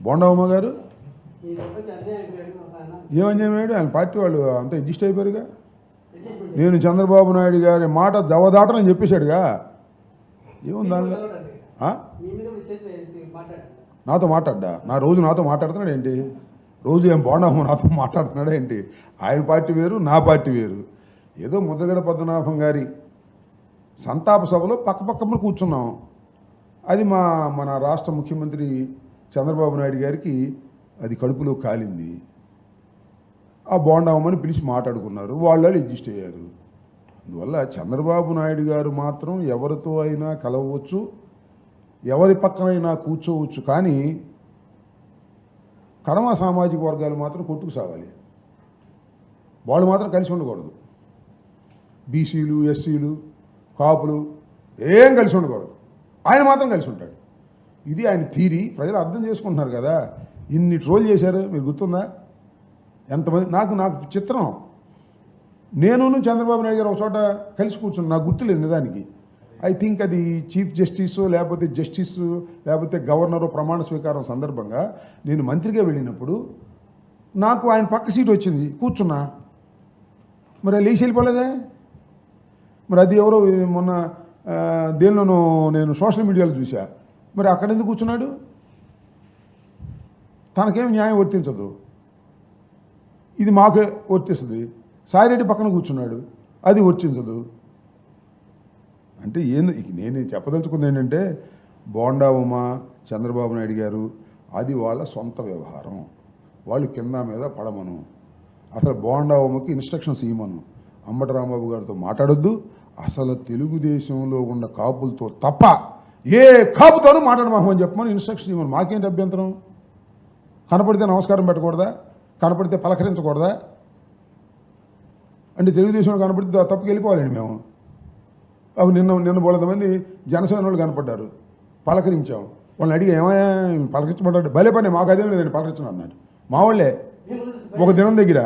బోండా ఉమ్మ గారు ఏమన్యాయమేడు? ఆయన పార్టీ వాళ్ళు అంతా అడ్జస్ట్ అయిపోయారుగా. నేను చంద్రబాబు నాయుడు గారి మాట జవదాటనని చెప్పేశాడుగా. ఏముంది దానిలో? నాతో మాట్లాడ్డా? రోజు నాతో మాట్లాడుతున్నాడు ఏంటి? రోజు ఏం బోండా ఉమ్మ నాతో మాట్లాడుతున్నాడా ఏంటి? ఆయన పార్టీ వేరు, నా పార్టీ వేరు. ఏదో ముద్రగడ పద్మనాభం గారి సంతాప సభలో పక్కపక్కన కూర్చున్నాం. అది మన రాష్ట్ర ముఖ్యమంత్రి చంద్రబాబు నాయుడు గారికి అది కడుపులో కాలింది. ఆ బోండామని పిలిచి మాట్లాడుకున్నారు, వాళ్ళు అడ్జస్ట్ అయ్యారు. అందువల్ల చంద్రబాబు నాయుడు గారు మాత్రం ఎవరితో అయినా కలవచ్చు, ఎవరి పక్కనైనా కూర్చోవచ్చు, కానీ కడమ సామాజిక వర్గాలు మాత్రం కొట్టుకు సాగాలి. వాళ్ళు మాత్రం కలిసి ఉండకూడదు. బీసీలు, ఎస్సీలు, కాపులు ఏం కలిసి ఉండకూడదు. ఆయన మాత్రం కలిసి ఉంటాడు. ఇది ఆయన థీరీ. ప్రజలు అర్థం చేసుకుంటున్నారు కదా. ఇన్ని ట్రోల్ చేశారు, మీరు గుర్తుందా? ఎంతమంది. నాకు చిత్రం, నేను చంద్రబాబు నాయుడు గారు ఒక చోట కలిసి కూర్చున్నాను. నాకు గుర్తులేదు నిజానికి. ఐ థింక్ అది చీఫ్ జస్టిస్ లేకపోతే జస్టిస్ లేకపోతే గవర్నరు ప్రమాణ స్వీకారం సందర్భంగా నేను మంత్రిగా వెళ్ళినప్పుడు నాకు ఆయన పక్క సీట్ వచ్చింది, కూర్చున్నా. మరి లేచి వెళ్ళిపోలేదే. మరి అది ఎవరో మొన్న దేనిలోనూ నేను సోషల్ మీడియాలో చూసా. మరి అక్కడ ఎందుకు కూర్చున్నాడు? తనకేం న్యాయం వర్తించదు, ఇది మాకే వర్తిస్తుంది. సాయిరెడ్డి పక్కన కూర్చున్నాడు, అది వర్తించదు. అంటే నేను చెప్పదలుచుకుంది ఏంటంటే, బోండా ఉమ, చంద్రబాబు నాయుడు గారు అది వాళ్ళ సొంత వ్యవహారం. వాళ్ళు కింద మీద పడమను. అసలు బోండా ఉమకి ఇన్స్ట్రక్షన్స్ ఇవ్వమను. అంబటి రాంబాబు గారితో మాట్లాడొద్దు. అసలు తెలుగుదేశంలో ఉన్న కాపులతో తప్ప ఏ కాపుతోనూ మాట్లాడమని చెప్పమని ఇన్స్ట్రక్షన్ ఇవ్వమని. మాకేంటి అభ్యంతరం? కనపడితే నమస్కారం పెట్టకూడదా? కనపడితే పలకరించకూడదా? అంటే తెలుగుదేశంలో కనపడితే తప్పుకి వెళ్ళిపోవాలండి మేము. అవి నిన్న బోలెంతమంది జనసేన వాళ్ళు కనపడ్డారు, పలకరించాం. వాళ్ళని అడిగి ఏమయ్యా పలకరించబడ్డాడు? భలే పని, మాకు అదేం లేదండి పలకరించడం అన్నాడు. మా వాళ్ళే ఒక దినం దగ్గర.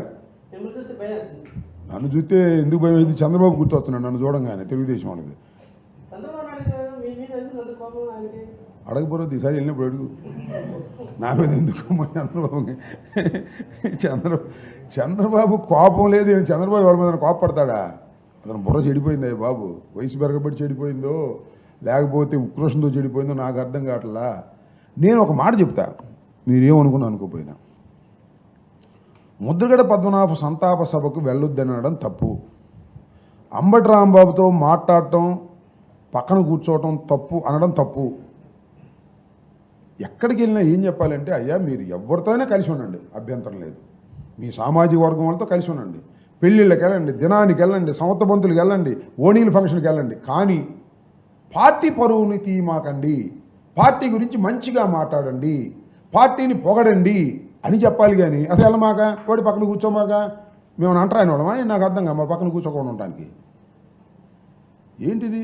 నన్ను చూస్తే ఎందుకు భయం? ఇది చంద్రబాబు గుర్తొస్తున్నాడు నన్ను చూడంగానే. తెలుగుదేశం వాళ్ళకి అడగబోరద్దు, ఈసారి వెళ్ళినప్పుడు అడుగు. నా మీద ఎందుకు చంద్రబాబు కోపం లేదు. చంద్రబాబు ఎవరి మీద కోపపడతాడా? అతను బుర్ర చెడిపోయిందా బాబు? వయసు పెరగబడి చెడిపోయిందో లేకపోతే ఉక్రోషంతో చెడిపోయిందో నాకు అర్థం కావట్లా. నేను ఒక మాట చెప్తా, మీరేమనుకున్నా అనుకోపోయినా. ముద్రగడ పద్మనాభ సంతాప సభకు వెళ్ళొద్దనడం తప్పు. అంబటి రాంబాబుతో మాట్లాడటం, పక్కన కూర్చోవటం తప్పు అనడం తప్పు. ఎక్కడికి వెళ్ళినా ఏం చెప్పాలంటే, అయ్యా మీరు ఎవరితో అయినా కలిసి ఉండండి, అభ్యంతరం లేదు. మీ సామాజిక వర్గం వాళ్ళతో కలిసి ఉండండి. పెళ్ళిళ్ళకి వెళ్ళండి, దినానికి వెళ్ళండి, సమతబంతులకు వెళ్ళండి, ఓణీల ఫంక్షన్కి వెళ్ళండి. కానీ పార్టీ పరువుని తీయమాకండి, పార్టీ గురించి మంచిగా మాట్లాడండి, పార్టీని పొగడండి అని చెప్పాలి. కానీ అసలు వెళ్ళమాక, వాడి పక్కన కూర్చోమాక మేము అంటరాని వాళ్ళమా? నాకు అర్థం కాదు. మా పక్కన కూర్చోకుండా ఉండటానికి ఏంటిది?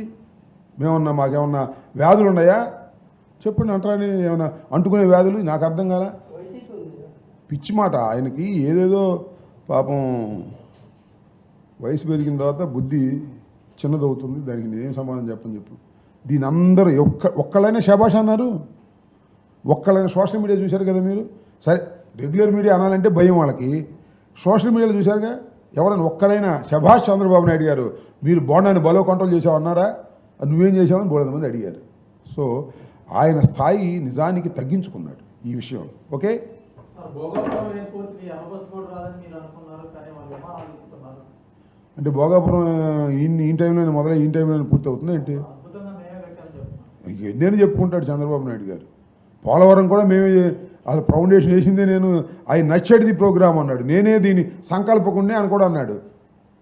మాకేమన్నా వ్యాధులు ఉన్నాయా చెప్పండి. అంటరాని ఏమన్నా అంటుకునే వ్యాధులు? నాకు అర్థం కాలా. పిచ్చి మాట ఆయనకి. ఏదేదో పాపం వయసు పెరిగిన తర్వాత బుద్ధి చిన్నదవుతుంది. దానికి నేనేం సమాధానం చెప్పు. దీని అందరూ ఒక్కళ్ళైనా శభాష్ అన్నారు, ఒక్కళ్ళైనా సోషల్ మీడియా చూశారు కదా మీరు. సరే, రెగ్యులర్ మీడియా అనాలంటే భయం వాళ్ళకి. సోషల్ మీడియాలో చూశారుగా, ఎవరైనా ఒక్కరైనా శభాష్ చంద్రబాబు నాయుడు గారు మీరు బోండాన్ని బలో కంట్రోల్ చేసావు అన్నారా? నువ్వేం చేసావని బోలెంతమంది అడిగారు. సో ఆయన స్థాయి నిజానికి తగ్గించుకున్నాడు ఈ విషయంలో. ఓకే, అంటే భోగాపురం ఈ టైంలో మొదలై ఈ టైంలో పూర్తి అవుతుంది ఏంటి? ఎన్నేళ్ళు చెప్పుకుంటాడు చంద్రబాబు నాయుడు గారు. పోలవరం కూడా మేమే అసలు ఫౌండేషన్ వేసిందే నేను, ఆయన నచ్చేది ప్రోగ్రామ్ అన్నాడు. నేనే దీన్ని సంకల్పకుండే అని కూడా అన్నాడు,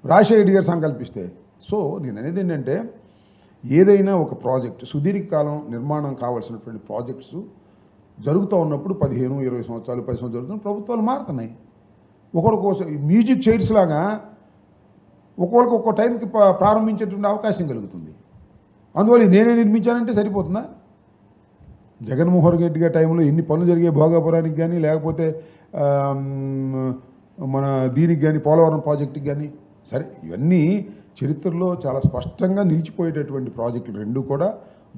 రాజశేఖర్ గారు సంకల్పిస్తే. సో నేను అనేది ఏంటంటే, ఏదైనా ఒక ప్రాజెక్ట్ సుదీర్ఘకాలం నిర్మాణం కావాల్సినటువంటి ప్రాజెక్ట్స్ జరుగుతూ ఉన్నప్పుడు 15-20 సంవత్సరాలు 10 సంవత్సరాలు జరుగుతున్న ప్రభుత్వాలు మారుతున్నాయి. ఒకరికోసం మ్యూజిక్ చైర్స్ లాగా ఒక్కొక్కరికి ఒక్కో టైంకి ప్రారంభించేటువంటి అవకాశం కలుగుతుంది. అందువల్ల నేనే నిర్మించానంటే సరిపోతుందా? జగన్మోహన్ రెడ్డి గారి టైంలో ఎన్ని పనులు జరిగాయి భోగాపురానికి కానీ, లేకపోతే మన దీనికి కానీ, పోలవరం ప్రాజెక్టుకి కానీ. సరే, ఇవన్నీ చరిత్రలో చాలా స్పష్టంగా నిలిచిపోయేటటువంటి ప్రాజెక్టులు. రెండు కూడా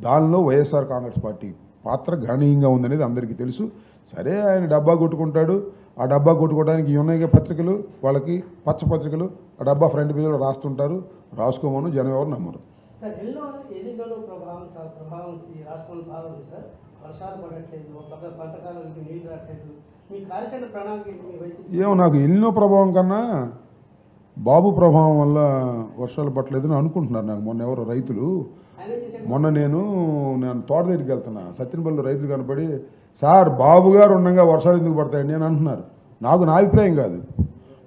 దానిలో వైఎస్ఆర్ కాంగ్రెస్ పార్టీ పాత్ర గణనీయంగా ఉందనేది అందరికీ తెలుసు. సరే ఆయన డబ్బా కొట్టుకుంటాడు, ఆ డబ్బా కొట్టుకోవడానికి ఉన్నాయి పత్రికలు, వాళ్ళకి పచ్చ పత్రికలు ఆ డబ్బా ఫ్రంట్ పేజీలో రాస్తుంటారు, రాసుకోమను జనం ఎవరు నమ్మరు. సార్ ఎన్నికల్లో ప్రభావం ఈ రాష్ట్రంలో బాగా ఉంది సార్. వర్షాలు పడట్లేదు, ఒక పంటకాలకు నీళ్ళు రావట్లేదు. మీ కార్యక్రమ ప్రణాళిక ఏమో నాకు ఎన్నో ప్రభావం కన్నా బాబు ప్రభావం వల్ల వర్షాలు పట్టలేదని అనుకుంటున్నారు. నాకు మొన్న ఎవరు రైతులు, మొన్న నేను తోట దగ్గరికి వెళ్తున్నా, సత్యనపల్లి రైతులు కనపడి సార్ బాబు గారు ఉండగా వర్షాలు ఎందుకు పడతాయండి అని అంటున్నారు. నా అభిప్రాయం కాదు,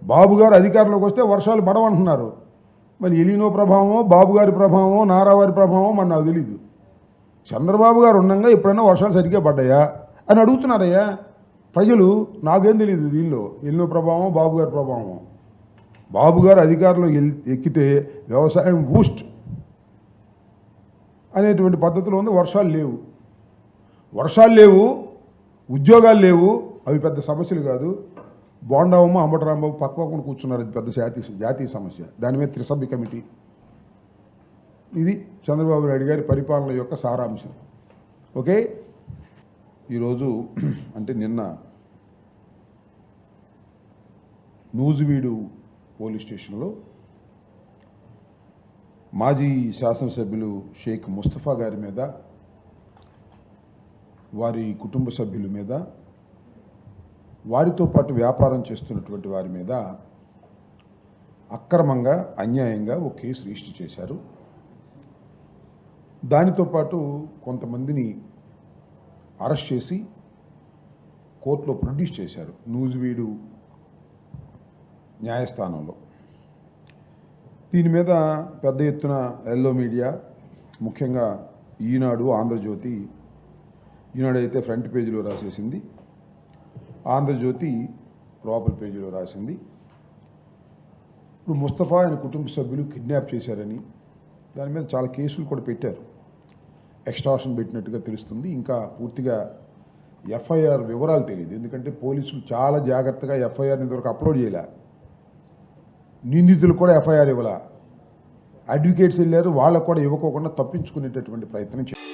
బాబు గారు అధికారంలోకి వస్తే వర్షాలు పడవంటున్నారు. మరి ఎలినో ప్రభావమో బాబు గారి ప్రభావమో నారావారి ప్రభావమో మరి నాకు తెలీదు. చంద్రబాబు గారు ఉండగా ఎప్పుడైనా వర్షాలు సరిగ్గా పడ్డాయా అని అడుగుతున్నారయ్యా ప్రజలు. నాకేం తెలియదు దీనిలో ఎలినో ప్రభావమో బాబు గారి ప్రభావమో. బాబు గారు అధికారంలో ఎక్కితే వ్యవసాయం బూస్ట్ అనేటువంటి పద్ధతిలో ఉంది. వర్షాలు లేవు, ఉద్యోగాలు లేవు, అవి పెద్ద సమస్యలు కాదు. బోండావమ్మ అంబటరాంబాబు పక్కన కూర్చున్నారు, అది పెద్ద జాతీయ సమస్య. దాని మీద త్రిసభ్య కమిటీ. ఇది చంద్రబాబు నాయుడు గారి పరిపాలన యొక్క సారాంశం. ఓకే, ఈరోజు అంటే నిన్న నూజివీడు పోలీస్ స్టేషన్లో మాజీ శాసనసభ్యులు షేక్ ముస్తఫా గారి మీద, వారి కుటుంబ సభ్యుల మీద, వారితో పాటు వ్యాపారం చేస్తున్నటువంటి వారి మీద అక్రమంగా అన్యాయంగా ఒక కేసు రిజిస్టర్ చేశారు. దానితో పాటు కొంతమందిని అరెస్ట్ చేసి కోర్టులో ప్రొడ్యూస్ చేశారు నూజివీడు న్యాయస్థానంలో. దీని మీద పెద్ద ఎత్తున ఎల్లో మీడియా, ముఖ్యంగా ఈనాడు, ఆంధ్రజ్యోతి, ఈనాడు అయితే ఫ్రంట్ పేజీలో రాసేసింది, ఆంధ్రజ్యోతి లోపల పేజీలో రాసింది. ఇప్పుడు ముస్తఫా ఆయన కుటుంబ సభ్యులు కిడ్నాప్ చేశారని దాని మీద చాలా కేసులు కూడా పెట్టారు, ఎక్స్టార్షన్ పెట్టినట్టుగా తెలుస్తుంది. ఇంకా పూర్తిగా ఎఫ్ఐఆర్ వివరాలు తెలియదు, ఎందుకంటే పోలీసులు చాలా జాగ్రత్తగా ఎఫ్ఐఆర్ని ఇంతవరకు అప్లోడ్ చేయలే. నిందితులు కూడా ఎఫ్ఐఆర్ ఇవ్వాల, అడ్వకేట్స్ వెళ్ళారు, వాళ్ళకు కూడా ఇవ్వకోకుండా తప్పించుకునేటటువంటి ప్రయత్నం చేశారు.